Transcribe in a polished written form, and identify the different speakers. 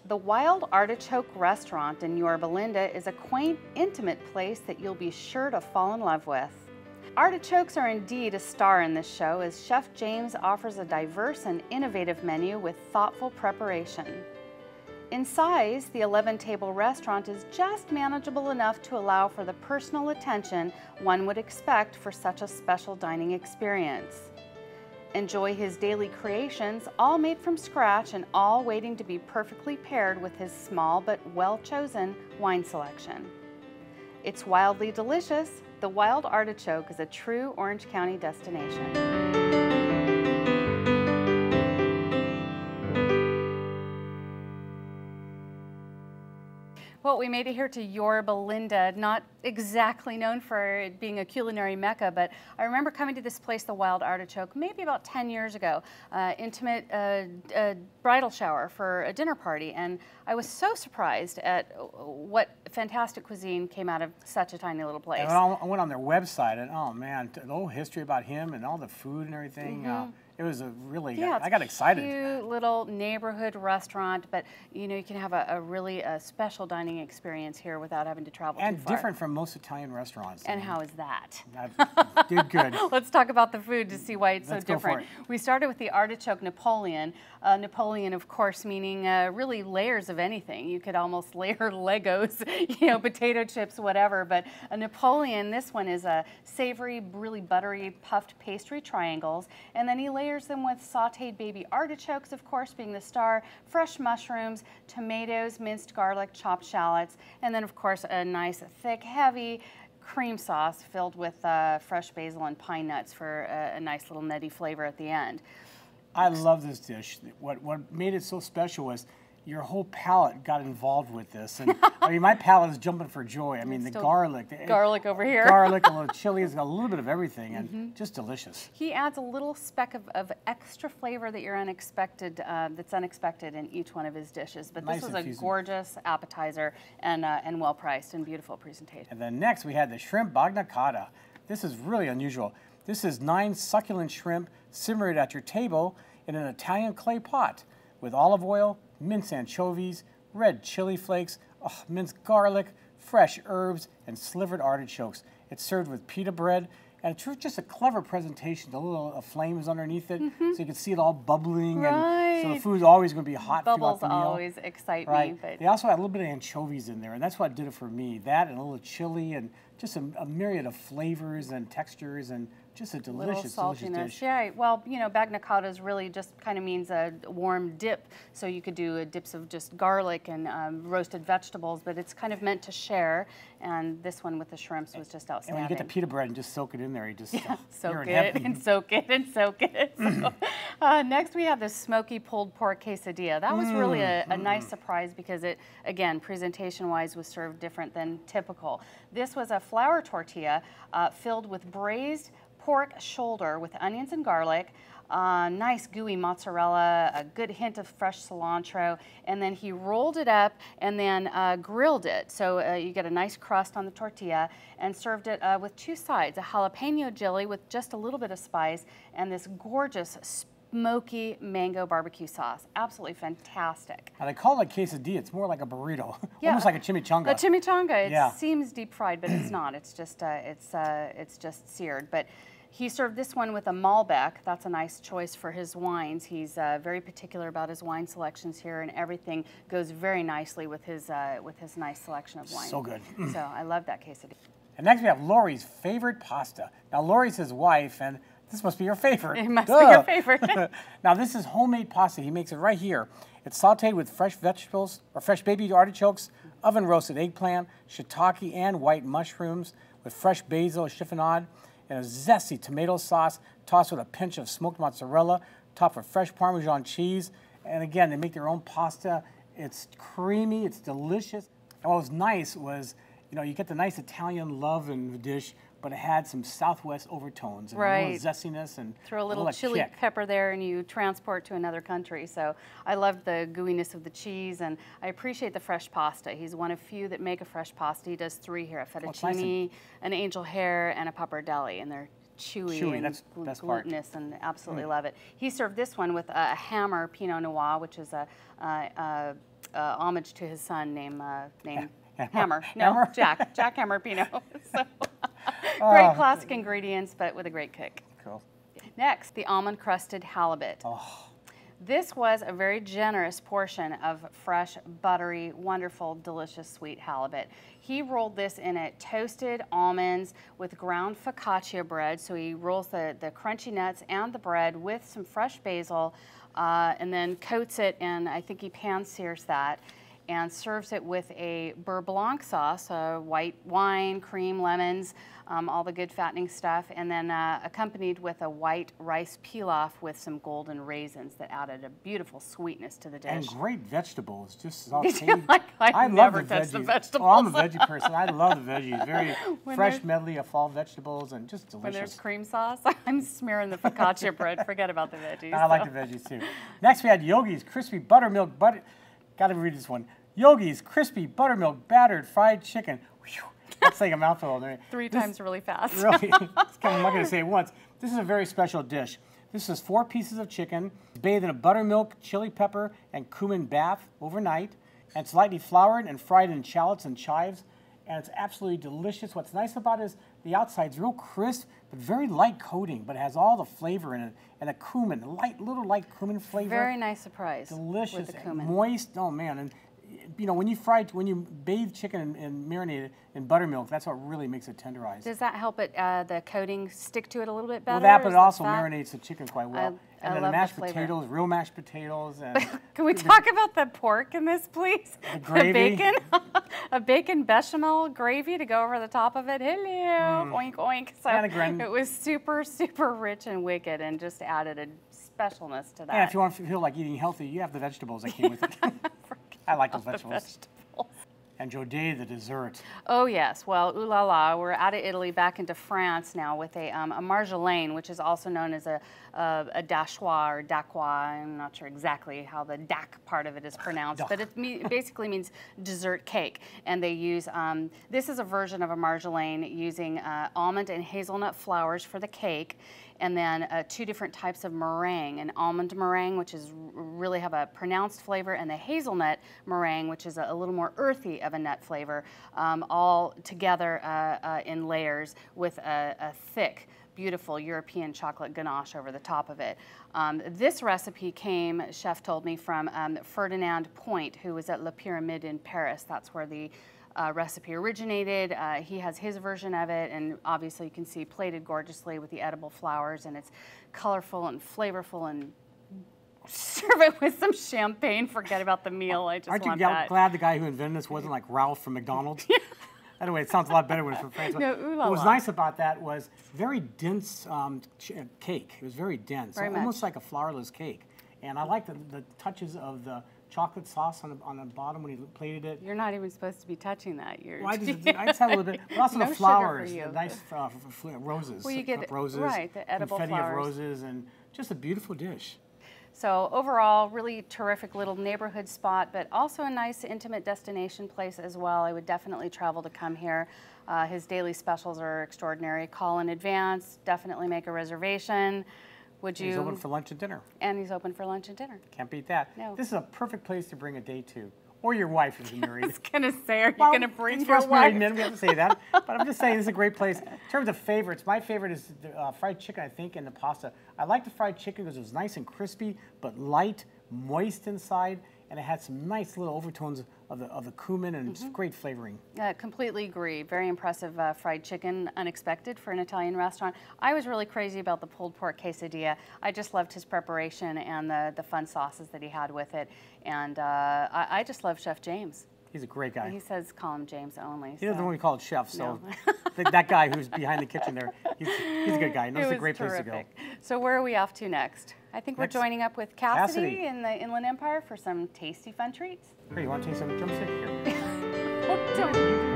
Speaker 1: The Wild Artichoke restaurant in Yorba Linda is a quaint, intimate place that you'll be sure to fall in love with. Artichokes are indeed a star in this show as Chef James offers a diverse and innovative menu with thoughtful preparation. In size, the 11-table restaurant is just manageable enough to allow for the personal attention one would expect for such a special dining experience. Enjoy his daily creations, all made from scratch and all waiting to be perfectly paired with his small but well-chosen wine selection. It's wildly delicious. The Wild Artichoke is a true Orange County destination. Well, we made it here to Yorba Linda, not exactly known for it being a culinary mecca, but I remember coming to this place, the Wild Artichoke, maybe about 10 years ago, intimate bridal shower for a dinner party, and I was so surprised at what fantastic cuisine came out of such a tiny little place.
Speaker 2: And I went on their website, and oh man, the whole history about him and all the food and everything. It was a really, I got excited.
Speaker 1: Cute little neighborhood restaurant, but you know, you can have a really special dining experience here without having to travel too far.
Speaker 2: And different from most Italian restaurants.
Speaker 1: And how is that?
Speaker 2: Did good.
Speaker 1: Let's talk about the food to see why it's so different.
Speaker 2: Go for it.
Speaker 1: We started with the artichoke Napoleon. Napoleon, of course, meaning really layers of anything. You could almost layer Legos, you know, potato chips, whatever. But a Napoleon, this one is a savory, really buttery, puffed pastry triangles, and then he layers them with sauteed baby artichokes, of course, being the star, fresh mushrooms, tomatoes, minced garlic, chopped shallots, and then, of course, a nice, thick, heavy cream sauce filled with fresh basil and pine nuts for a nice little nutty flavor at the end.
Speaker 2: I love this dish. What made it so special was your whole palate got involved with this. And I mean, my palate is jumping for joy. I mean, the garlic.
Speaker 1: Garlic over here.
Speaker 2: Garlic, a little chili. It's got a little bit of everything and just delicious.
Speaker 1: He adds a little speck of extra flavor that you're unexpected, that's unexpected in each one of his dishes. But
Speaker 2: Nice
Speaker 1: this was a
Speaker 2: infusing.
Speaker 1: gorgeous appetizer and well priced and beautiful presentation.
Speaker 2: And then next we had the shrimp bagnacotta. This is really unusual. This is 9 succulent shrimp simmered at your table in an Italian clay pot with olive oil, minced anchovies, red chili flakes, minced garlic, fresh herbs, and slivered artichokes. It's served with pita bread, and it's just a clever presentation. The little flames underneath it, so you can see it all bubbling, and so the food's always going to be hot
Speaker 1: Bubbles
Speaker 2: throughout the meal.
Speaker 1: always excite
Speaker 2: me.
Speaker 1: But
Speaker 2: They also had a little bit of anchovies in there, and that's what did it for me. That and a little chili, and just a myriad of flavors and textures, and just a delicious, delicious dish.
Speaker 1: Yeah, well, you know, bagnacotta really just kind of means a warm dip. So you could do dips of just garlic and roasted vegetables, but it's kind of meant to share. And this one with the shrimps was just outstanding.
Speaker 2: And when you get the pita bread and just soak it in there, you just
Speaker 1: soak it and soak it and soak it. So, next we have the smoky pulled pork quesadilla. That was really a nice surprise because it, again, presentation-wise was served different than typical. This was a flour tortilla filled with braised pork shoulder with onions and garlic, nice gooey mozzarella, a good hint of fresh cilantro, and then he rolled it up and then grilled it. So you get a nice crust on the tortilla and served it with 2 sides, a jalapeno jelly with just a little bit of spice and this gorgeous smoky mango barbecue sauce. Absolutely fantastic.
Speaker 2: Now they call it a quesadilla. It's more like a burrito, almost like a chimichanga.
Speaker 1: A chimichanga. It seems deep fried, but it's not. It's just seared. But he served this one with a Malbec. That's a nice choice for his wines. He's very particular about his wine selections here, and everything goes very nicely with his nice selection of wine.
Speaker 2: So good.
Speaker 1: So I love that quesadilla.
Speaker 2: And next we have Lori's favorite pasta. Now Lori's his wife, and this must be your favorite.
Speaker 1: It must be your favorite.
Speaker 2: Now this is homemade pasta. He makes it right here. It's sauteed with fresh vegetables, or fresh baby artichokes, oven roasted eggplant, shiitake, and white mushrooms with fresh basil chiffonade, and a zesty tomato sauce tossed with a pinch of smoked mozzarella, topped with fresh Parmesan cheese. And again, they make their own pasta. It's creamy, it's delicious. And what was nice was, you know, you get the nice Italian love in the dish, but it had some Southwest overtones and a little zestiness and
Speaker 1: throw a little chili pepper there and you transport to another country. So I loved the gooiness of the cheese, and I appreciate the fresh pasta. He's one of few that make a fresh pasta. He does 3 here, a fettuccine, an angel hair, and a pappardelle, and they're chewy and
Speaker 2: that's
Speaker 1: glutinous, and absolutely love it. He served this one with a Hammer Pinot Noir, which is a homage to his son named
Speaker 2: Hammer.
Speaker 1: Hammer. No,
Speaker 2: Hammer?
Speaker 1: Jack Hammer Pinot. So, great classic ingredients, but with a great kick.
Speaker 2: Cool.
Speaker 1: Next, the almond crusted halibut.
Speaker 2: Oh.
Speaker 1: This was a very generous portion of fresh, buttery, wonderful, delicious, sweet halibut. He rolled this in at toasted almonds with ground focaccia bread. So he rolls the crunchy nuts and the bread with some fresh basil and then coats it in, I think he pan-sears that, and serves it with a beurre blanc sauce, white wine, cream, lemons, all the good fattening stuff, and then accompanied with a white rice pilaf with some golden raisins that added a beautiful sweetness to the dish.
Speaker 2: And great vegetables, just
Speaker 1: I never touch the vegetables.
Speaker 2: Oh, I'm a veggie person. I love the veggies. Very fresh medley of fall vegetables and just delicious.
Speaker 1: When there's cream sauce, I'm smearing the focaccia bread. Forget about the veggies.
Speaker 2: I like the veggies too. Next we had Yogi's crispy buttermilk butter. Got to read this one. Yogi's crispy buttermilk battered fried chicken. Whew. That's like a mouthful.
Speaker 1: Three times really fast.
Speaker 2: Really, I'm not going to say it once. This is a very special dish. This is 4 pieces of chicken bathed in a buttermilk, chili pepper, and cumin bath overnight. And it's lightly floured and fried in shallots and chives. And it's absolutely delicious. What's nice about it is the outside's real crisp, but very light coating, but it has all the flavor in it. And the cumin, little light cumin flavor.
Speaker 1: Very nice surprise.
Speaker 2: Delicious,
Speaker 1: with the cumin.
Speaker 2: Moist. Oh man, and you know when you bathe chicken and marinate it in buttermilk, that's what really makes it tenderize.
Speaker 1: Does that help it the coating stick to it a little bit better?
Speaker 2: Well, that, but it also marinates the chicken quite well. And then the mashed
Speaker 1: flavor.
Speaker 2: potatoes, real mashed potatoes. And
Speaker 1: Can we talk about the pork in this, please?
Speaker 2: The gravy.
Speaker 1: bacon. A bacon bechamel gravy to go over the top of it. Hello, oink, oink. So it was super, super rich and wicked and just added a specialness to that.
Speaker 2: And if you want to feel like eating healthy, you have the vegetables that came with it. I like those vegetables. And Jodé, the dessert.
Speaker 1: Oh yes, well, ooh la la, we're out of Italy back into France now with a Marjolaine, which is also known as a dachois or dacquois. I'm not sure exactly how the dac part of it is pronounced, but it basically means dessert cake. And they use, this is a version of a Marjolaine using almond and hazelnut flours for the cake, and then 2 different types of meringue, an almond meringue, which is really have a pronounced flavor, and the hazelnut meringue, which is a little more earthy of a nut flavor, all together in layers with a thick, beautiful European chocolate ganache over the top of it. This recipe came, chef told me, from Ferdinand Point, who was at La Pyramide in Paris. That's where the recipe originated. He has his version of it, and obviously you can see plated gorgeously with the edible flowers, and it's colorful and flavorful, and serve it with some champagne. Forget about the meal. I just want that.
Speaker 2: Aren't you glad the guy who invented this wasn't like Ralph from McDonald's? Anyway, it sounds a lot better when it's from France.
Speaker 1: No, ooh la
Speaker 2: what was
Speaker 1: la.
Speaker 2: nice about that was very dense cake. It was very dense, almost like a flourless cake. And I like the touches of the chocolate sauce on the bottom when he plated it.
Speaker 1: You're not even supposed to be touching that. You're
Speaker 2: well, I just had a little bit, but also
Speaker 1: no
Speaker 2: the flowers,
Speaker 1: sugar for you.
Speaker 2: The nice roses.
Speaker 1: Well, you get
Speaker 2: roses,
Speaker 1: right, the edible
Speaker 2: confetti
Speaker 1: flowers.
Speaker 2: of roses, and just a beautiful dish.
Speaker 1: So overall, really terrific little neighborhood spot, but also a nice intimate destination place as well. I would definitely travel to come here. His daily specials are extraordinary. Call in advance, definitely make a reservation. Would you?
Speaker 2: He's open for lunch and dinner.
Speaker 1: And he's open for lunch and dinner.
Speaker 2: Can't beat that.
Speaker 1: No.
Speaker 2: This is a perfect place to bring a date to. Or your wife if you're married.
Speaker 1: I was going to say, are you going to bring your wife?
Speaker 2: Married men, we have to say that. But I'm just saying this is a great place. In terms of favorites, my favorite is the fried chicken, I think, and the pasta. I like the fried chicken because it was nice and crispy, but light, moist inside, and it had some nice little overtones of the cumin and just great flavoring.
Speaker 1: Completely agree. Very impressive fried chicken, unexpected for an Italian restaurant. I was really crazy about the pulled pork quesadilla. I just loved his preparation and the fun sauces that he had with it. And I just love Chef James.
Speaker 2: He's a great guy.
Speaker 1: He says call him James only.
Speaker 2: He doesn't want to be called chef, so that guy who's behind the kitchen there, he's a good guy. He knows it's a great place to go.
Speaker 1: So where are we off to next? I think we're joining up with Cassidy in the Inland Empire for some tasty, fun treats.
Speaker 2: Hey, you want to taste some drumstick here?
Speaker 1: Well, don't.